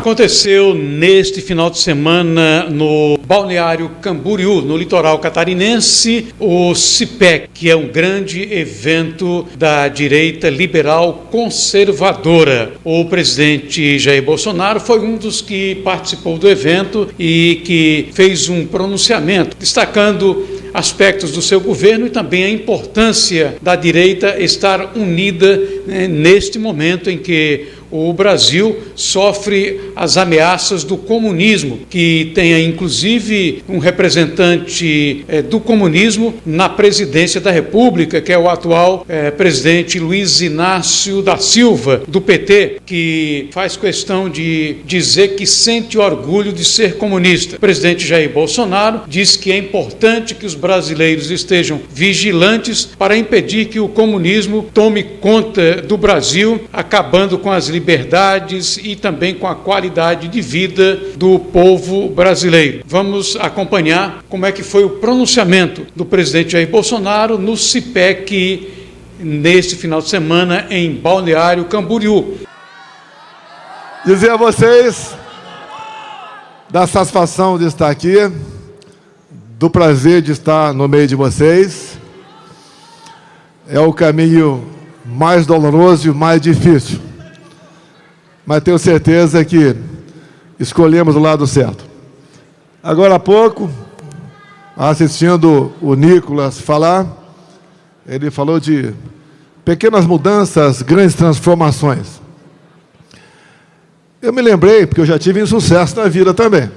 Aconteceu neste final de semana no Balneário Camboriú, no litoral catarinense, o CIPEC, que é um grande evento da direita liberal conservadora. O presidente Jair Bolsonaro foi um dos que participou do evento e que fez um pronunciamento destacando aspectos do seu governo e também a importância da direita estar unida neste momento em que o Brasil sofre as ameaças do comunismo, que tenha inclusive um representante do comunismo na presidência da República, que é o atual presidente Luiz Inácio da Silva, do PT, que faz questão de dizer que sente orgulho de ser comunista. O presidente Jair Bolsonaro diz que é importante que os brasileiros estejam vigilantes para impedir que o comunismo tome conta do Brasil, acabando com as liberdades e também com a qualidade de vida do povo brasileiro. Vamos acompanhar como é que foi o pronunciamento do presidente Jair Bolsonaro no CIPEC neste final de semana em Balneário Camboriú. Dizer a vocês da satisfação de estar aqui, do prazer de estar no meio de vocês. É o caminho mais doloroso e mais difícil, mas tenho certeza que escolhemos o lado certo. Agora há pouco, assistindo o Nicolas falar, ele falou de pequenas mudanças, grandes transformações. Eu me lembrei, porque eu já tive insucesso na vida também.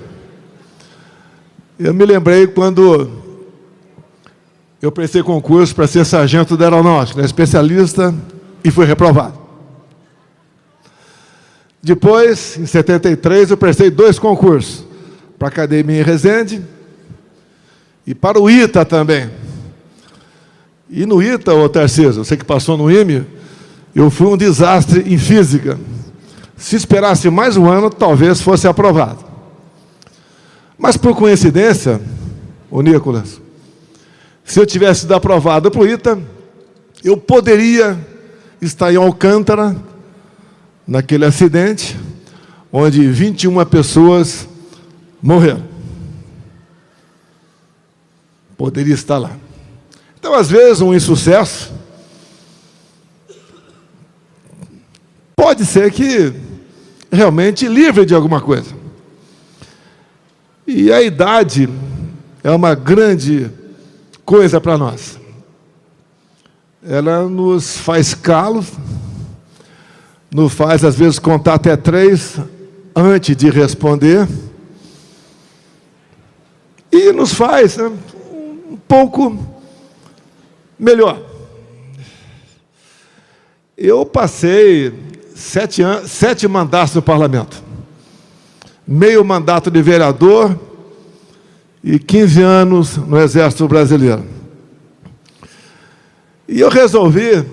Eu me lembrei quando eu prestei concurso para ser sargento da aeronáutica, especialista, e fui reprovado. Depois, em 73, eu prestei 2 concursos, para a Academia em Resende e para o ITA também. E no ITA, ô Tarcísio, você que passou no IME, eu fui um desastre em física. Se esperasse mais um ano, talvez fosse aprovado. Mas, por coincidência, ô Nicolas, se eu tivesse sido aprovado para o ITA, eu poderia estar em Alcântara, naquele acidente, onde 21 pessoas morreram. Poderia estar lá. Então, às vezes, um insucesso pode ser que realmente livre de alguma coisa. E a idade é uma grande coisa para nós. Ela nos faz calos, nos faz, às vezes, contar até 3 antes de responder, e nos faz um pouco melhor. Eu passei 7 mandatos no parlamento, meio mandato de vereador e 15 anos no Exército Brasileiro. E eu resolvi,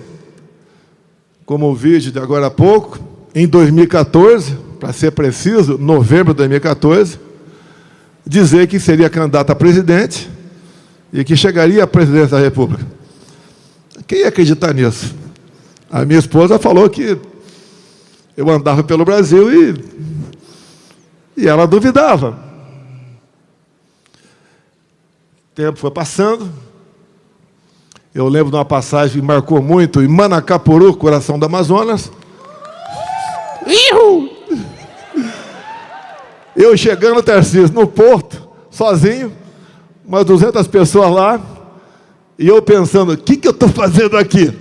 como o vídeo de agora há pouco, em 2014, para ser preciso, novembro de 2014, dizer que seria candidato a presidente e que chegaria à presidência da República. Quem ia acreditar nisso? A minha esposa falou que eu andava pelo Brasil e ela duvidava. O tempo foi passando. Eu lembro de uma passagem que marcou muito, em Manacapuru, coração do Amazonas. Eu chegando, Tarcísio, no porto, sozinho, umas 200 pessoas lá, e eu pensando, o que eu estou fazendo aqui?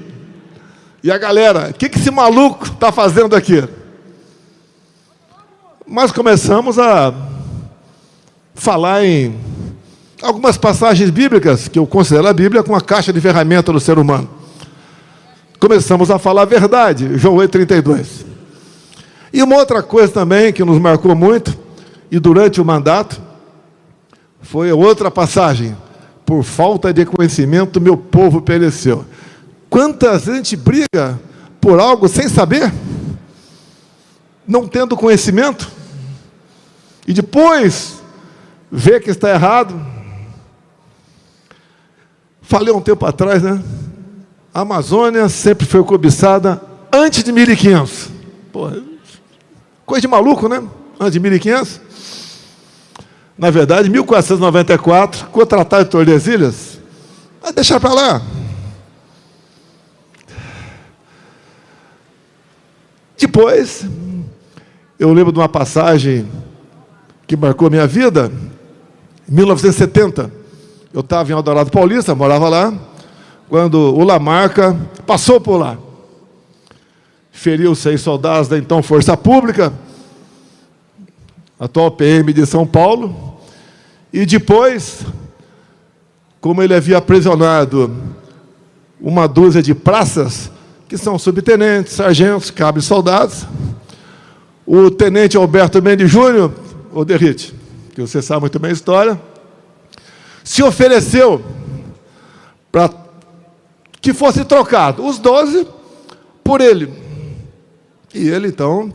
E a galera, o que esse maluco está fazendo aqui? Mas começamos a falar em algumas passagens bíblicas, que eu considero a Bíblia como a caixa de ferramenta do ser humano. Começamos a falar a verdade, João 8,32. E uma outra coisa também que nos marcou muito, e durante o mandato, foi outra passagem. Por falta de conhecimento, meu povo pereceu. Quantas gente briga por algo sem saber? Não tendo conhecimento? E depois, vê que está errado. Falei um tempo atrás, né? A Amazônia sempre foi cobiçada antes de 1500. Pô, coisa de maluco, né? antes de 1500. Na verdade, 1494, com o Tratado de Tordesilhas. Vai deixar para lá. Depois, eu lembro de uma passagem que marcou a minha vida. Em 1970, eu estava em Eldorado Paulista, morava lá, quando o Lamarca passou por lá. Feriu 6 soldados da então Força Pública, atual PM de São Paulo, e depois, como ele havia aprisionado uma dúzia de praças, que são subtenentes, sargentos, cabos soldados, o tenente Alberto Mendes Júnior, o Derrite, que você sabe muito bem a história, se ofereceu para que fosse trocado os 12 por ele. E ele, então,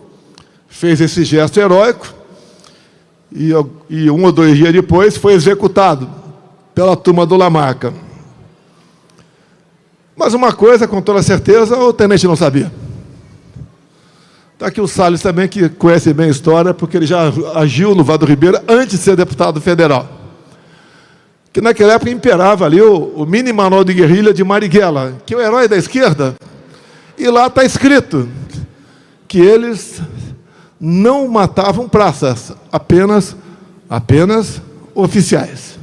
fez esse gesto heróico e 1 ou 2 dias depois foi executado pela turma do Lamarca. Mas uma coisa, com toda certeza, o tenente não sabia. Está aqui o Salles também, que conhece bem a história, porque ele já agiu no Vado Ribeiro antes de ser deputado federal. Que naquela época imperava ali o mini manual de guerrilha de Marighella, que é o herói da esquerda, e lá está escrito que eles não matavam praças, apenas oficiais.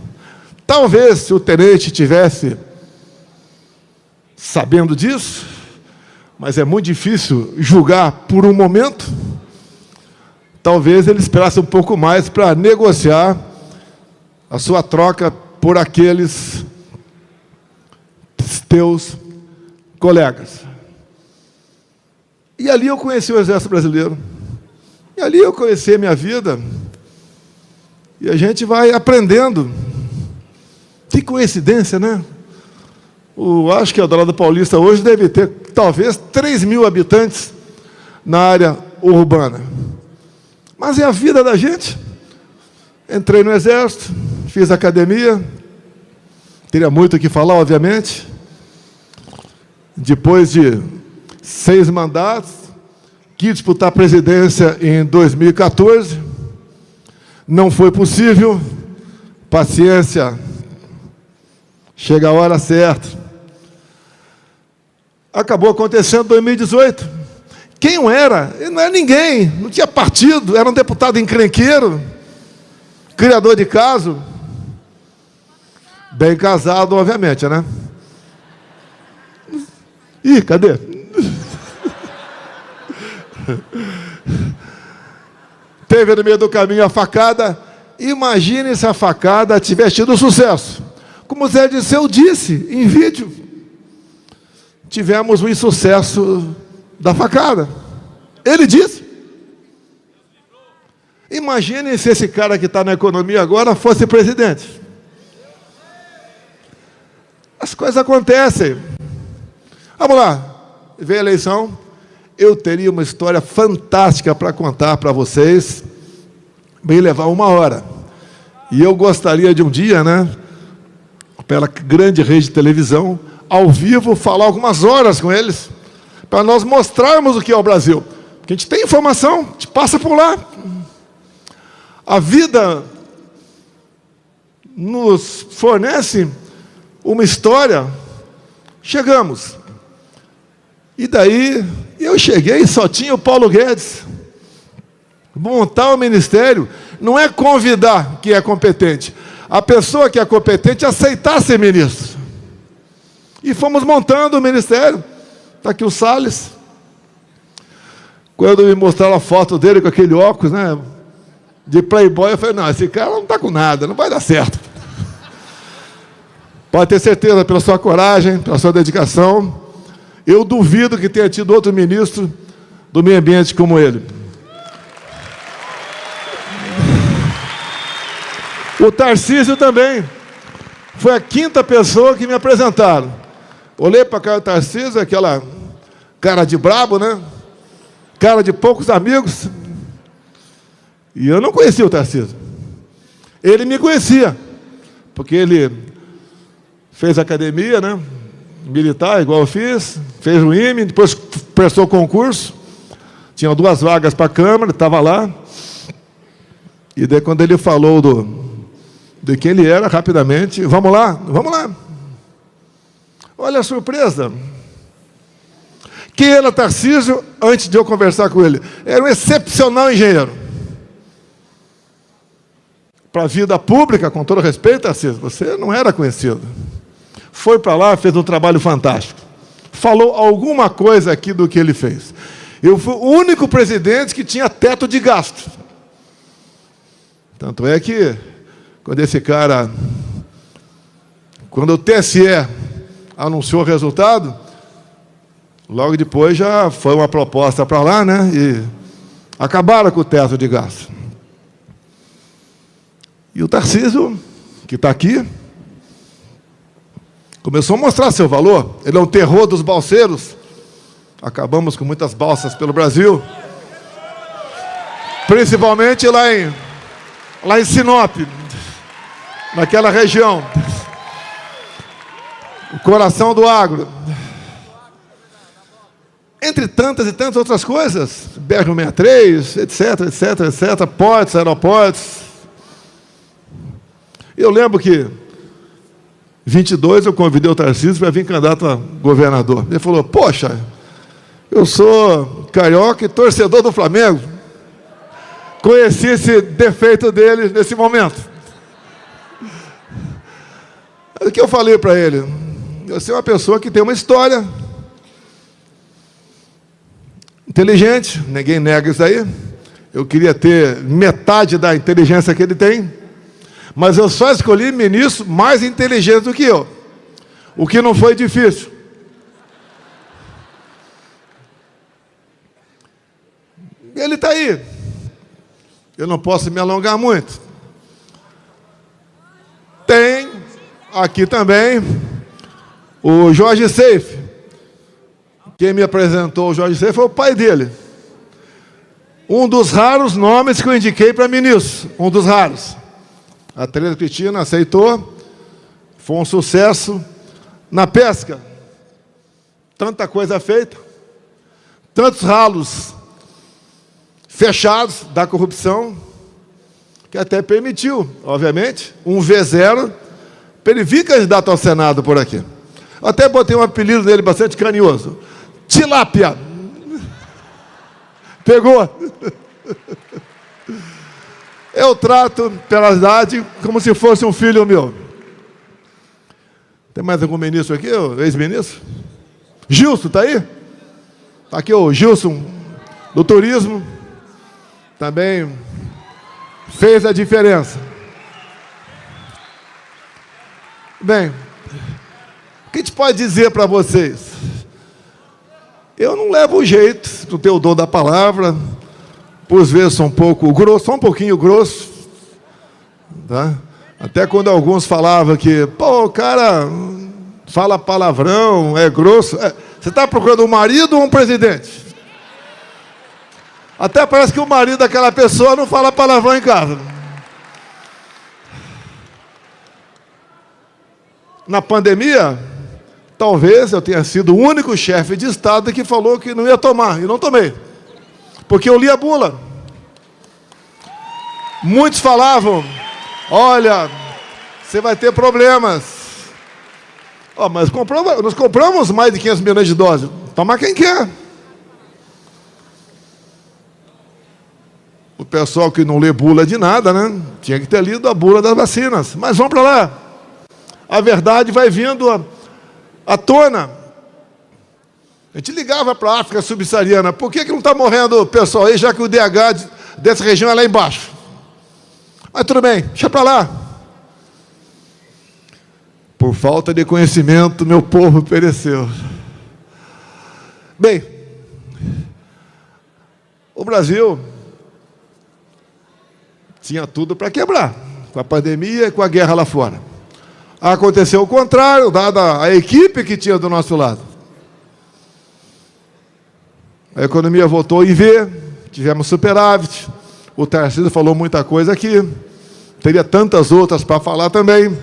Talvez, se o tenente tivesse sabendo disso, mas é muito difícil julgar por um momento, talvez ele esperasse um pouco mais para negociar a sua troca por aqueles teus colegas. E ali eu conheci o Exército Brasileiro. E ali eu conheci a minha vida. E a gente vai aprendendo. Que coincidência, né? Acho que a Eldorado Paulista hoje deve ter, talvez, 3.000 habitantes na área urbana. Mas é a vida da gente. Entrei no Exército, fiz academia, teria muito o que falar, obviamente. Depois de 6 mandatos, quis disputar a presidência em 2014. Não foi possível. Paciência. Chega a hora certa. Acabou acontecendo em 2018. Quem eu era? Eu não era ninguém, não tinha partido, era um deputado encrenqueiro, criador de caso, bem casado, obviamente, né? Ih, cadê? Teve no meio do caminho a facada. Imagine se a facada tivesse tido sucesso. Como Zé Disseu disse em vídeo, tivemos o insucesso da facada. Ele disse. Imagine se esse cara que está na economia agora fosse presidente. As coisas acontecem. Vamos lá. Veio a eleição. Eu teria uma história fantástica para contar para vocês. Bem levar 1 hora. E eu gostaria de um dia, né, pela grande rede de televisão, ao vivo, falar algumas horas com eles, para nós mostrarmos o que é o Brasil. Porque a gente tem informação, a gente passa por lá. A vida nos fornece uma história. Chegamos. E daí, eu cheguei e só tinha o Paulo Guedes. Montar o ministério não é convidar quem é competente. A pessoa que é competente aceitar ser ministro. E fomos montando o ministério. Está aqui o Salles. Quando me mostraram a foto dele com aquele óculos, né, de playboy, eu falei, não, esse cara não está com nada, não vai dar certo. Pode ter certeza, pela sua coragem, pela sua dedicação, eu duvido que tenha tido outro ministro do meio ambiente como ele. O Tarcísio também. Foi a 5ª pessoa que me apresentaram. Olhei para a cara do Tarcísio, aquela cara de brabo, né? Cara de poucos amigos. E eu não conhecia o Tarcísio. Ele me conhecia, porque ele fez academia, né? Militar, igual eu fiz, fez o IME, depois prestou concurso. Tinha 2 vagas para a Câmara, estava lá. E daí, quando ele falou de quem ele era, rapidamente, vamos lá, vamos lá. Olha a surpresa. Quem era Tarcísio, antes de eu conversar com ele? Era um excepcional engenheiro. Para a vida pública, com todo respeito, Tarcísio, você não era conhecido. Foi para lá, fez um trabalho fantástico. Falou alguma coisa aqui do que ele fez. Eu fui o único presidente que tinha teto de gasto. Tanto é que, quando o TSE anunciou o resultado, logo depois já foi uma proposta para lá, né? E acabaram com o teto de gasto. E o Tarcísio, que está aqui, começou a mostrar seu valor. Ele é um terror dos balseiros. Acabamos com muitas balsas pelo Brasil. Principalmente lá em Sinop, naquela região. O coração do agro. Entre tantas e tantas outras coisas. BR-163, etc. Portos, aeroportos. Eu lembro que, em 22, eu convidei o Tarcísio para vir candidato a governador. Ele falou, poxa, eu sou carioca e torcedor do Flamengo. Conheci esse defeito dele nesse momento. O que eu falei para ele? Você é uma pessoa que tem uma história. Inteligente, ninguém nega isso aí. Eu queria ter metade da inteligência que ele tem. Mas eu só escolhi ministro mais inteligente do que eu. O que não foi difícil. Ele está aí. Eu não posso me alongar muito. Tem aqui também o Jorge Seife. Quem me apresentou o Jorge Seife foi o pai dele. Um dos raros nomes que eu indiquei para ministro. Um dos raros. A Tereza Cristina aceitou. Foi um sucesso. Na pesca, tanta coisa feita. Tantos ralos fechados da corrupção, que até permitiu, obviamente, um V0 para ele vir candidato ao Senado por aqui. Até botei um apelido dele bastante carinhoso. Tilápia. Pegou? Eu trato, pela idade, como se fosse um filho meu. Tem mais algum ministro aqui, ex-ministro? Gilson, está aí? Está aqui o Gilson, do turismo. Também fez a diferença. Bem, o que a gente pode dizer para vocês? Eu não levo o jeito, não tenho o dom da palavra, por vezes sou um pouco grosso, só um pouquinho grosso, tá? Até quando alguns falavam que, pô, o cara fala palavrão, é grosso. Você está procurando um marido ou um presidente? Até parece que o marido daquela pessoa não fala palavrão em casa. Na pandemia, talvez eu tenha sido o único chefe de Estado que falou que não ia tomar, e não tomei. Porque eu li a bula. Muitos falavam, olha, você vai ter problemas. Mas nós compramos mais de 500 milhões de doses. Toma quem quer. O pessoal que não lê bula de nada, né? Tinha que ter lido a bula das vacinas. Mas vamos para lá. A verdade vai vindo à tona. A gente ligava para a África subsaariana. Por que não está morrendo o pessoal aí, já que o DH dessa região é lá embaixo? Mas tudo bem, deixa para lá. Por falta de conhecimento, meu povo pereceu. Bem, o Brasil tinha tudo para quebrar, com a pandemia e com a guerra lá fora. Aconteceu o contrário, dada a equipe que tinha do nosso lado. A economia voltou em V, tivemos superávit, o Tarcísio falou muita coisa aqui, teria tantas outras para falar também.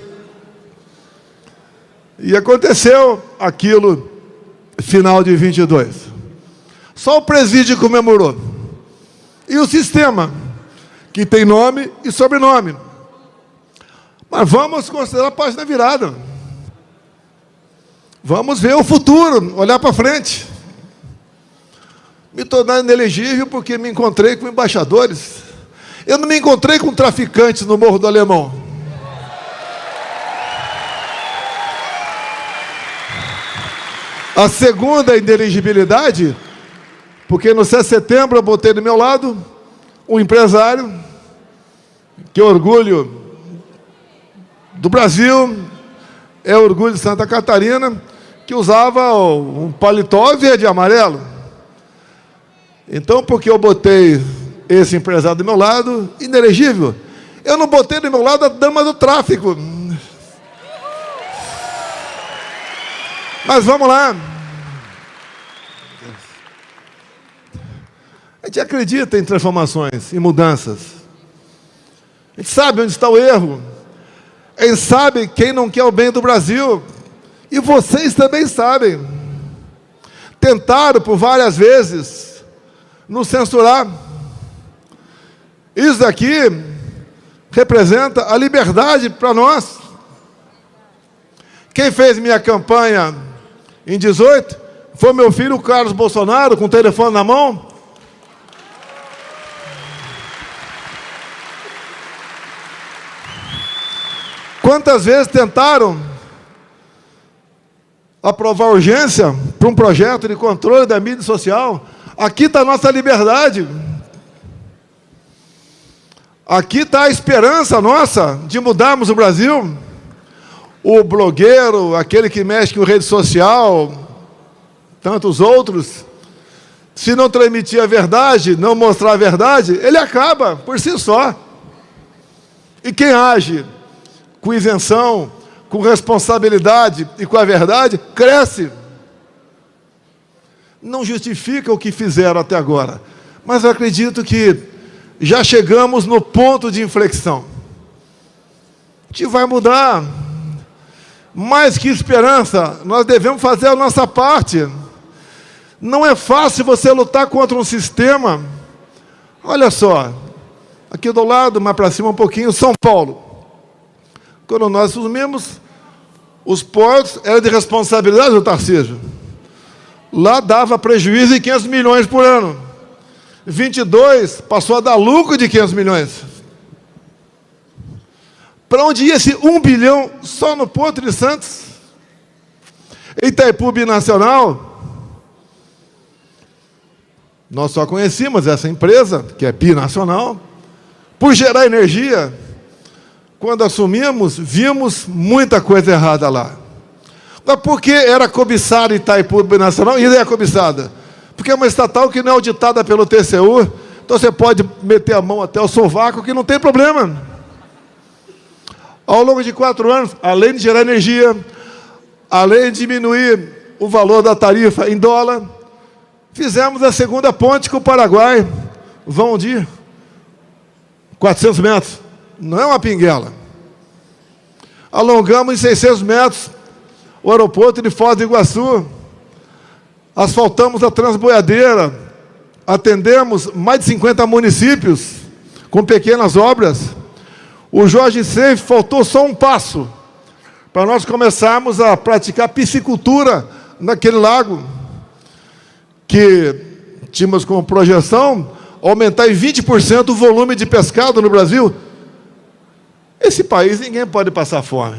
E aconteceu aquilo, final de 22. Só o presídio comemorou. E o sistema, que tem nome e sobrenome. Mas vamos considerar a página virada. Vamos ver o futuro, olhar para frente. Me tornar inelegível porque me encontrei com embaixadores. Eu não me encontrei com traficantes no Morro do Alemão. A segunda inelegibilidade, porque no 7 de setembro eu botei do meu lado um empresário, que é orgulho do Brasil, é orgulho de Santa Catarina, que usava um paletó verde e amarelo. Então, porque eu botei esse empresário do meu lado, inelegível, eu não botei do meu lado a dama do tráfico. Mas vamos lá. A gente acredita em transformações, em mudanças. A gente sabe onde está o erro. A gente sabe quem não quer o bem do Brasil. E vocês também sabem. Tentaram por várias vezes nos censurar. Isso daqui representa a liberdade para nós. Quem fez minha campanha em 18 foi meu filho Carlos Bolsonaro, com o telefone na mão. Quantas vezes tentaram aprovar urgência para um projeto de controle da mídia social? Aqui está a nossa liberdade. Aqui está a esperança nossa de mudarmos o Brasil. O blogueiro, aquele que mexe com rede social, tantos outros, se não transmitir a verdade, não mostrar a verdade, ele acaba por si só. E quem age com isenção, com responsabilidade e com a verdade, cresce. Não justifica o que fizeram até agora, mas eu acredito que já chegamos no ponto de inflexão. A gente vai mudar. Mais que esperança, nós devemos fazer a nossa parte. Não é fácil você lutar contra um sistema. Olha só, aqui do lado, mais para cima um pouquinho, São Paulo. Quando nós assumimos, os portos eram de responsabilidade do Tarcísio. Lá dava prejuízo de 500 milhões por ano. 22 passou a dar lucro de 500 milhões. Para onde ia esse 1 bilhão só no Porto de Santos? Itaipu Binacional. Nós só conhecíamos essa empresa, que é binacional, por gerar energia. Quando assumimos, vimos muita coisa errada lá. Mas por que era cobiçada Itaipu Binacional? E não é cobiçada? Porque é uma estatal que não é auditada pelo TCU, então você pode meter a mão até o sovaco, que não tem problema. Ao longo de 4 anos, além de gerar energia, além de diminuir o valor da tarifa em dólar, fizemos a segunda ponte com o Paraguai. Vão de 400 metros. Não é uma pinguela. Alongamos em 600 metros o aeroporto de Foz do Iguaçu. Asfaltamos a Transboiadeira. Atendemos mais de 50 municípios com pequenas obras. O Jorge Seif faltou só um passo para nós começarmos a praticar piscicultura naquele lago, que tínhamos como projeção aumentar em 20% o volume de pescado no Brasil. Esse país ninguém pode passar fome.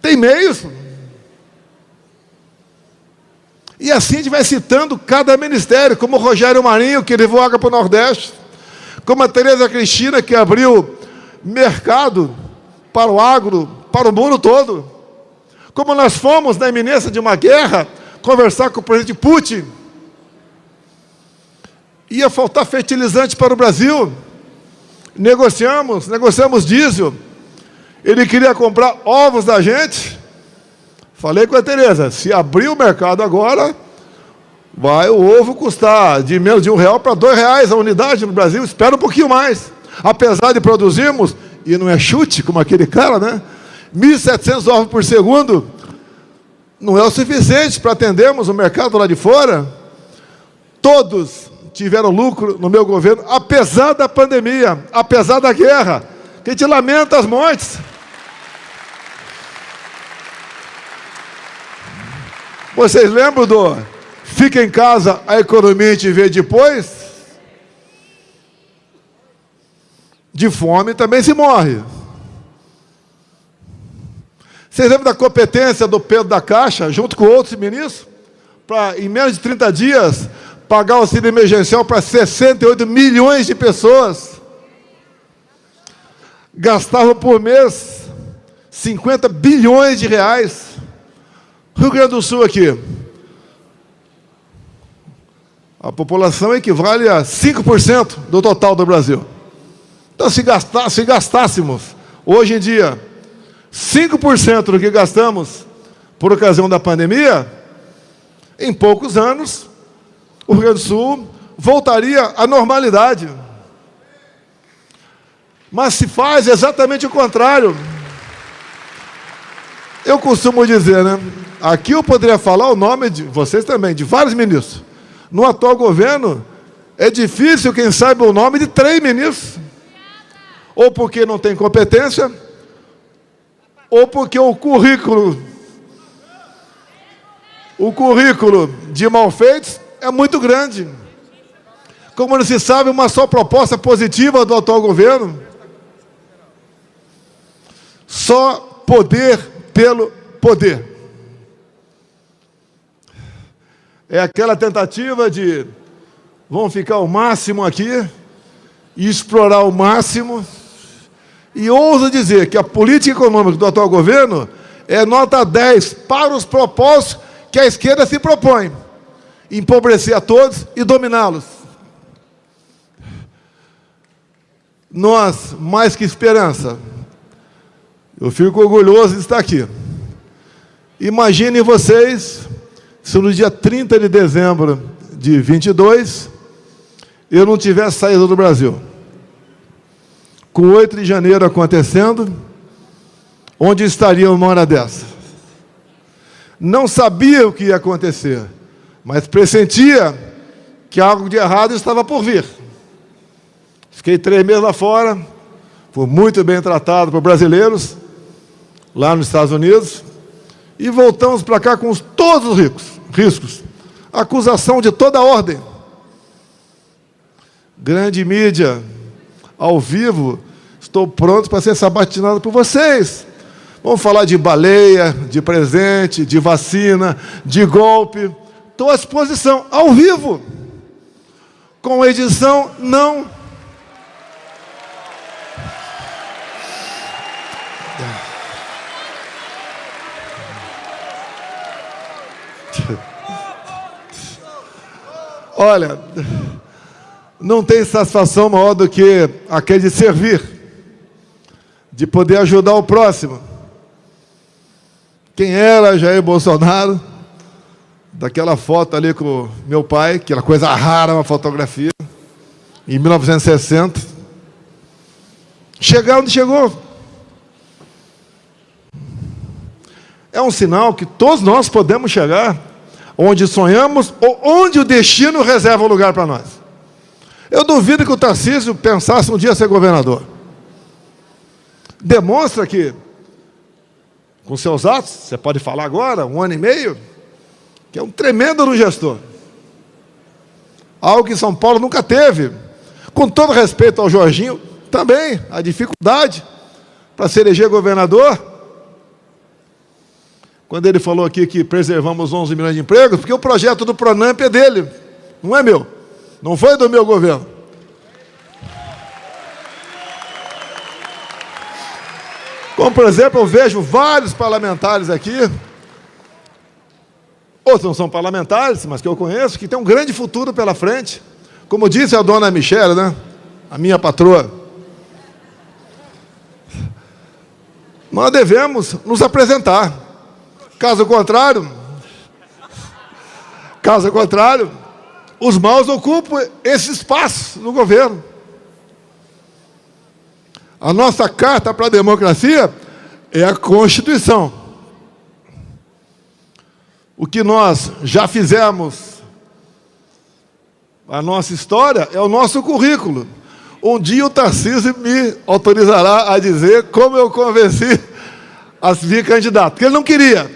Tem meios. E assim a gente vai citando cada ministério, como o Rogério Marinho, que levou água para o Nordeste, como a Tereza Cristina, que abriu mercado para o agro, para o mundo todo. Como nós fomos na iminência de uma guerra, conversar com o presidente Putin, ia faltar fertilizante para o Brasil. Negociamos diesel. Ele queria comprar ovos da gente. Falei com a Tereza, se abrir o mercado agora, vai o ovo custar de menos de R$1 para R$2 a unidade no Brasil. Espera um pouquinho mais. Apesar de produzirmos, e não é chute como aquele cara, né? 1.700 ovos por segundo, não é o suficiente para atendermos o mercado lá de fora. Todos tiveram lucro no meu governo, apesar da pandemia, apesar da guerra, que a gente lamenta as mortes. Vocês lembram do fica em casa, a economia a gente vê depois? De fome também se morre. Vocês lembram da competência do Pedro da Caixa, junto com outros ministros, para, em menos de 30 dias, pagar o auxílio emergencial para 68 milhões de pessoas? Gastavam por mês 50 bilhões de reais. Rio Grande do Sul aqui, a população equivale a 5% do total do Brasil. Então, se gastássemos, hoje em dia, 5% do que gastamos por ocasião da pandemia, em poucos anos, o Rio Grande do Sul voltaria à normalidade. Mas se faz exatamente o contrário. Eu costumo dizer, né? Aqui eu poderia falar o nome de vocês também, de vários ministros. No atual governo, é difícil quem saiba o nome de 3 ministros. Ou porque não tem competência, ou porque o currículo de malfeitos é muito grande. Como não se sabe uma só proposta positiva do atual governo, só poder pelo poder. É aquela tentativa de vamos ficar o máximo aqui e explorar o máximo. E ouso dizer que a política econômica do atual governo é nota 10 para os propósitos que a esquerda se propõe: empobrecer a todos e dominá-los. Nós, mais que esperança, eu fico orgulhoso de estar aqui. Imaginem vocês se no dia 30 de dezembro de 22 eu não tivesse saído do Brasil. Com 8 de janeiro acontecendo, onde estaria uma hora dessa? Não sabia o que ia acontecer, mas pressentia que algo de errado estava por vir. Fiquei 3 meses lá fora, fui muito bem tratado por brasileiros, lá nos Estados Unidos, e voltamos para cá com todos os riscos. Acusação de toda ordem. Grande mídia, ao vivo, estou pronto para ser sabatinado por vocês. Vamos falar de baleia, de presente, de vacina, de golpe. Estou à disposição, ao vivo. Com edição, não. Olha, não tem satisfação maior do que aquele de servir, de poder ajudar o próximo. Quem era Jair Bolsonaro? Daquela foto ali com meu pai, aquela coisa rara, uma fotografia, em 1960. Chegar onde chegou. É um sinal que todos nós podemos chegar onde sonhamos ou onde o destino reserva um lugar para nós. Eu duvido que o Tarcísio pensasse um dia ser governador. Demonstra que, com seus atos, você pode falar agora, 1 ano e meio, que é um tremendo gestor. Algo que São Paulo nunca teve. Com todo respeito ao Jorginho, também, a dificuldade para se eleger governador. Quando ele falou aqui que preservamos 11 milhões de empregos, porque o projeto do Pronamp é dele, não é meu. Não foi do meu governo. Como, por exemplo, eu vejo vários parlamentares aqui, outros não são parlamentares, mas que eu conheço, que tem um grande futuro pela frente. Como disse a dona Michele, né? A minha patroa. Nós devemos nos apresentar. Caso contrário, os maus ocupam esse espaço no governo. A nossa carta para a democracia é a Constituição. O que nós já fizemos A nossa história é o nosso currículo. Um dia o Tarcísio me autorizará a dizer como eu convenci a vir candidato. Porque ele não queria.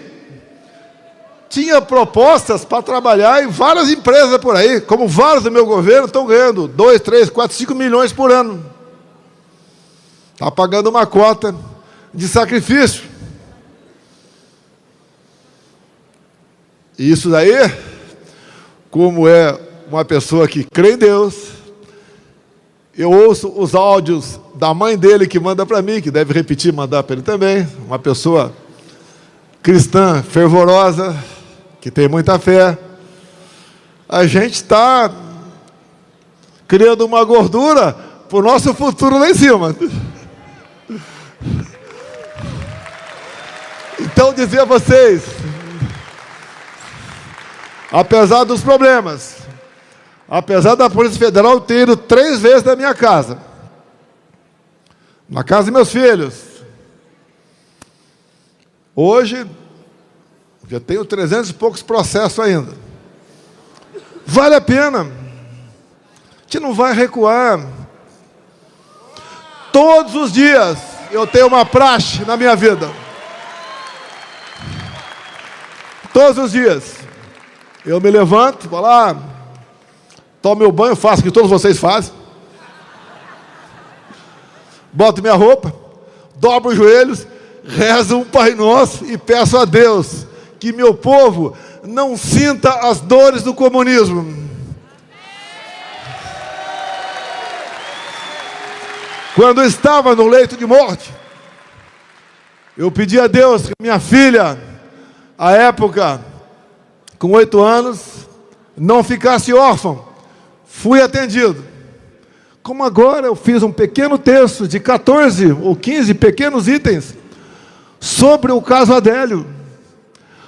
Tinha propostas para trabalhar em várias empresas por aí, como vários do meu governo estão ganhando 2, 3, 4, 5 milhões por ano. Está pagando uma cota de sacrifício. E isso daí, como é uma pessoa que crê em Deus, eu ouço os áudios da mãe dele que manda para mim, que deve repetir, mandar para ele também, uma pessoa cristã, fervorosa, que tem muita fé. A gente está criando uma gordura para o nosso futuro lá em cima. Então, dizer a vocês, apesar dos problemas, apesar da Polícia Federal ter ido 3 vezes na minha casa, na casa dos meus filhos, hoje já tenho 300 e poucos processos ainda. Vale a pena. A gente não vai recuar. Todos os dias eu tenho uma praxe na minha vida. Todos os dias. Eu me levanto, vou lá, tomo meu banho, faço o que todos vocês fazem. Boto minha roupa, dobro os joelhos, rezo um Pai Nosso e peço a Deus que meu povo não sinta as dores do comunismo. Quando eu estava no leito de morte, eu pedi a Deus que minha filha, à época, com 8 anos, não ficasse órfã. Fui atendido. Como agora eu fiz um pequeno texto de 14 ou 15 pequenos itens sobre o caso Adélio,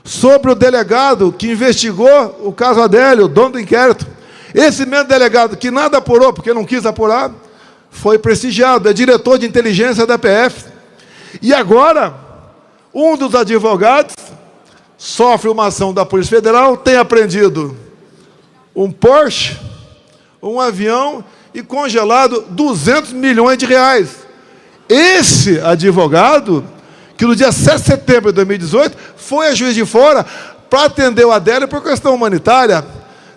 sobre o delegado que investigou o caso Adélio, dono do inquérito. Esse mesmo delegado que nada apurou, porque não quis apurar, foi prestigiado, é diretor de inteligência da PF. E agora, um dos advogados sofre uma ação da Polícia Federal, tem apreendido um Porsche, um avião e congelado 200 milhões de reais. Esse advogado, que no dia 7 de setembro de 2018, foi a Juiz de Fora para atender o Adélio por questão humanitária,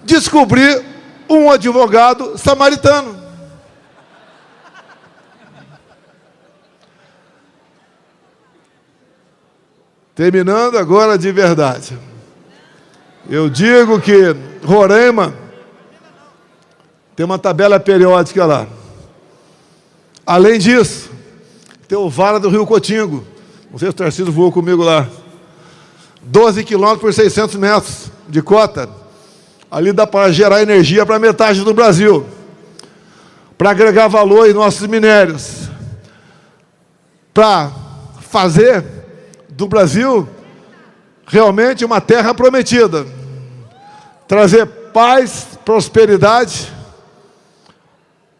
descobrir um advogado samaritano. Terminando agora de verdade. Eu digo que Roraima tem uma tabela periódica lá. Além disso, tem o Vale do Rio Cotingo. Não sei se o Tarcísio voou comigo lá. 12 quilômetros por 600 metros de cota. Ali dá para gerar energia para metade do Brasil. Para agregar valor em nossos minérios. Para fazer do Brasil realmente uma terra prometida. Trazer paz, prosperidade,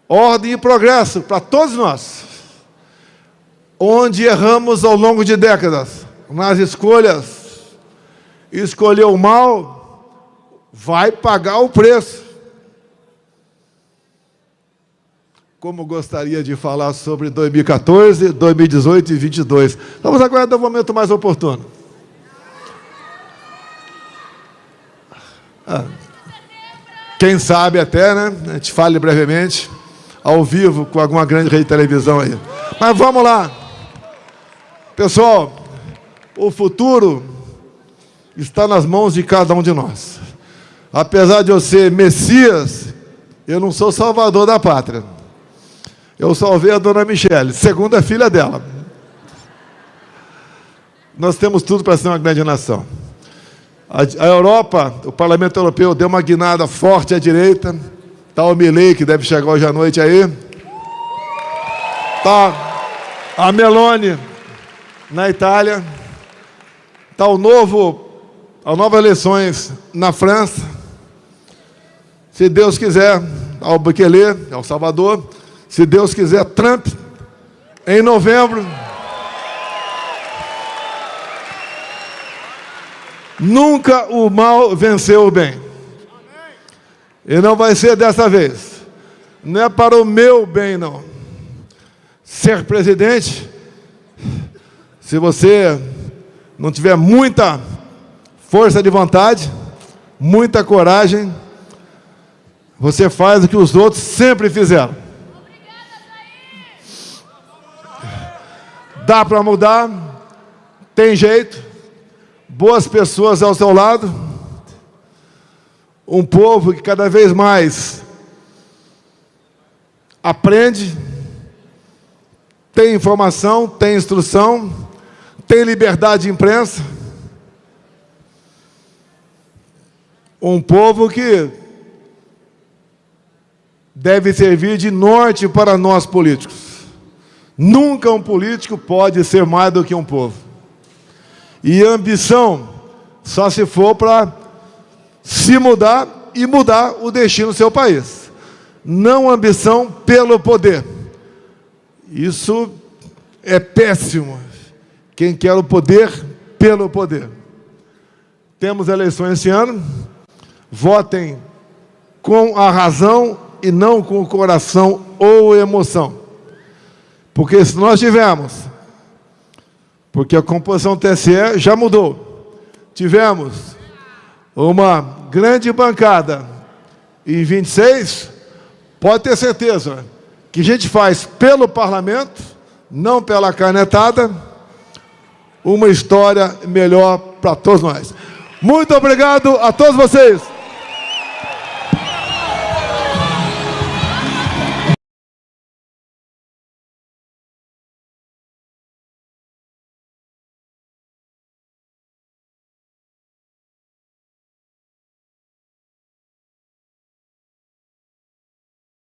ordem e progresso para todos nós. Onde erramos ao longo de décadas, nas escolhas, escolher o mal, vai pagar o preço. Como gostaria de falar sobre 2014, 2018 e 2022. Vamos aguardar um momento mais oportuno. Quem sabe até, né? A gente fale brevemente, ao vivo, com alguma grande rede de televisão aí. Mas vamos lá. Pessoal, o futuro está nas mãos de cada um de nós. Apesar de eu ser Messias, eu não sou salvador da pátria. Eu salvei a dona Michele, segunda filha dela. Nós temos tudo para ser uma grande nação. A Europa, o Parlamento Europeu deu uma guinada forte à direita. Está o Milei, que deve chegar hoje à noite aí. Está a Meloni, na Itália. Está as novas eleições na França. Se Deus quiser, ao Bukele, ao Salvador. Se Deus quiser, Trump, em novembro. Nunca o mal venceu o bem. E não vai ser dessa vez. Não é para o meu bem, não. Ser presidente, se você não tiver muita força de vontade, muita coragem, você faz o que os outros sempre fizeram. Dá para mudar, tem jeito, boas pessoas ao seu lado, um povo que cada vez mais aprende, tem informação, tem instrução, tem liberdade de imprensa, um povo que deve servir de norte para nós políticos. Nunca um político pode ser mais do que um povo. E ambição só se for para se mudar e mudar o destino do seu país. Não ambição pelo poder. Isso é péssimo. Quem quer o poder, pelo poder. Temos eleições esse ano. Votem com a razão e não com o coração ou emoção. Porque se nós tivermos, porque a composição do TSE já mudou, tivemos uma grande bancada em 26, pode ter certeza que a gente faz pelo parlamento, não pela canetada, uma história melhor para todos nós. Muito obrigado a todos vocês.